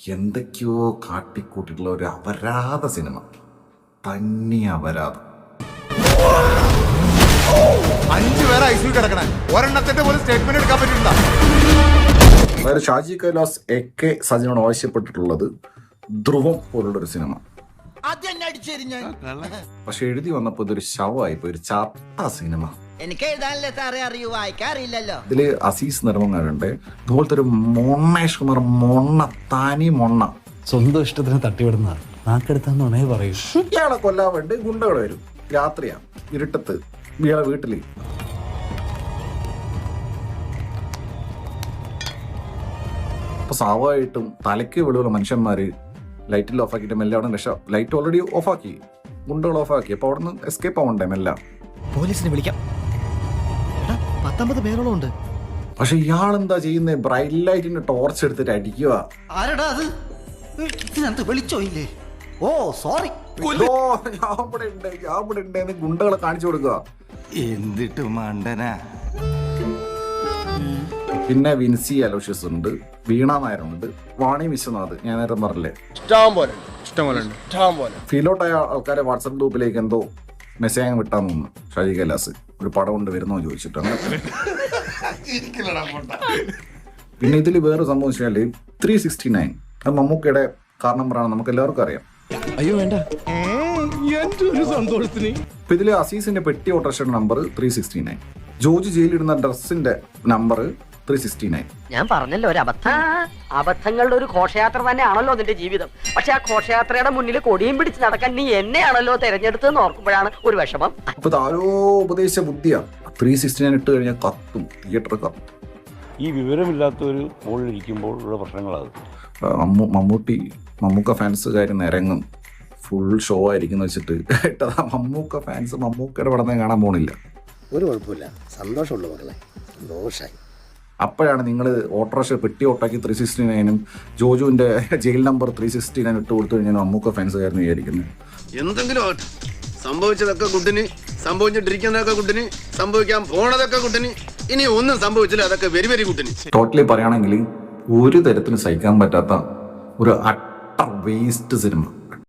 എന്തൊക്കെയോ കാട്ടിക്കൂട്ടിയിട്ടുള്ള ഒരു അപരാധ സിനിമ. തന്നെ അപരാധം. 5 പേരെ ഐസിയു കിടക്കണേ, ഒരെണ്ണത്തിന്റെ പോലും സ്റ്റേറ്റ്മെന്റ് എടുക്കാൻ പറ്റില്ല. അതായത് ഷാജി കൈലാസ് AK സജിനോട് ആവശ്യപ്പെട്ടിട്ടുള്ളത് ധ്രുവം പോലുള്ളൊരു സിനിമ. പക്ഷെ എഴുതി വന്നപ്പോ ഇതൊരു ശവമായിപ്പോ, ഒരു ചത്ത സിനിമ. എനിക്ക് എഴുതാനല്ലേ സാറേ അറിയൂ, വായിക്കാറില്ലല്ലോ. ഇതില് അസീസ് നെടുമങ്ങാടുണ്ട്, ഇതുപോലത്തെ ഒരു മൊണ്ണേഷ് കുമാർ, താനി മൊണ്ണ. സ്വന്തം ഇഷ്ടത്തിന് തട്ടിവിടുന്ന നാക്കെടുത്താന്നേ പറയൂ. ഇയാളെ കൊല്ലാൻ വേണ്ടി ഗുണ്ടകൾ വരും. രാത്രിയാ, ഇരുട്ടത്ത് ഇയാളെ വീട്ടില്. അപ്പൊ സ്വാഭാവികമായിട്ടും തലയ്ക്ക് വെളിവുള്ള മനുഷ്യന്മാര് ലൈറ്റിൽ ഓഫാക്കിയിട്ട് മെല്ലെ അവിടെ രക്ഷ. ലൈറ്റ് ഓൾറെഡി ഓഫാക്കി, ഗുണ്ടകൾ ഓഫാക്കി. അപ്പൊ അവിടെ നിന്ന് എസ്കേപ്പ് ആവണ്ടേ മെല്ലാം. പോലീസിനെ വിളിക്കാം, 19 പേരോളം ഉണ്ട്. പക്ഷെ ഇയാളെന്താ ചെയ്യുന്നത്? ബ്രൈറ്റ് ലൈറ്റിന്റെ ടോർച്ച് എടുത്തിട്ട് അടിക്കുക. ആരടാ അത്? ഇതിനകത്ത് വെളിച്ചോയില്ലേ? ഓ സോറി. ഞാൻ ഇവിടെ ഉണ്ട് ഗുണ്ടകളെ കാണിച്ചു കൊടുക്കുക. എന്തിട്ട് മണ്ടനാ. പിന്നെ വിൻസി അലോഷ്യസ് ഉണ്ട്, വീണ നായരുണ്ട്, വാണി വിശ്വനാഥ്, ഞാൻ നേരം പറഞ്ഞില്ലേ. ഫീലോട്ടായ ആൾക്കാരെ വാട്സപ്പ് ഗ്രൂപ്പിലേക്ക് എന്തോ മെസ്സേജ് വിട്ടാന്ന് തോന്നുന്നു. ഷാജി കൈലാസ് ഒരു പടം കൊണ്ട് വരുന്നോ ചോദിച്ചിട്ടാണ്. പിന്നെ ഇതിൽ വേറെ സംഭവം വെച്ചാല് 369 അത് മമ്മൂക്കയുടെ കാരണം പറയാൻ നമുക്ക് എല്ലാവർക്കും അറിയാം. അയ്യോ വേണ്ട, സന്തോഷത്തിന്. ഇപ്പൊ ഇതില് അസീസിന്റെ പെട്ടി ഓട്ടോറിക്ഷയുടെ നമ്പർ 369, ജോജി ജയിലിടുന്ന ഡ്രസ്സിന്റെ നമ്പർ 369. ഞാൻ പറഞ്ഞല്ലോ, ഒരു അബദ്ധങ്ങളുടെ ഒരു ഘോഷയാത്ര തന്നെയാണല്ലോ നിന്റെ ജീവിതം. പക്ഷെ ആ ഘോഷയാത്രയുടെ മുന്നിൽ കൊടിയും പിടിച്ച് നടക്കാൻ നീ എന്നെയാണല്ലോ തെരഞ്ഞെടുത്തതെന്ന് ഓർക്കുമ്പോഴാണ് ഒരു വിഷമം. അപ്പൊ താരോ ഉപദേശ ബുദ്ധിയാ. 369 ഇട്ട് കഴിഞ്ഞാൽ കത്തും, തിയേറ്റർ കത്തും. ഈ വിവരമില്ലാത്തൊരു മുകളിലിരിക്കുമ്പോൾ ഉള്ള പ്രശ്നങ്ങളത്. മമ്മൂക്ക ഫാൻസ് കാര്യം നിരങ്ങും, ഫുൾ ഷോ ആയിരിക്കും വെച്ചിട്ട് കേട്ടതാ. മമ്മൂക്ക ഫാൻസ് മമ്മൂക്കയുടെ പടം കാണാൻ പോണില്ല. ഒരു കുഴപ്പമില്ല, സന്തോഷമുള്ള മക്കളെ, സന്തോഷമായി. അപ്പോഴാണ് നിങ്ങൾ ഓട്ടോറിക്ഷ പെട്ടി ഓട്ടാക്കി 369 ജോജുവിന്റെ ജയിൽ നമ്പർ 369 ഇട്ട് കൊടുത്തു കഴിഞ്ഞാൽ മമ്മൂക്ക ഫാൻസ് കാര്യം വിചാരിക്കുന്നത്. എന്തെങ്കിലും സംഭവിച്ചതൊക്കെ കുട്ടിന്, സംഭവിച്ചിട്ടിരിക്കുന്നതൊക്കെ കുട്ടിന്, സംഭവിക്കാൻ പോണതൊക്കെ കുട്ടിന്, ഇനി ഒന്നും സംഭവിച്ചില്ല അതൊക്കെ വെരി വെരി കുട്ടിന്. ടോട്ടലി പറയുകയാണെങ്കിൽ ഒരു തരത്തിലും സഹിക്കാൻ പറ്റാത്ത ഒരു അട്ടർ വേസ്റ്റ് സിനിമ.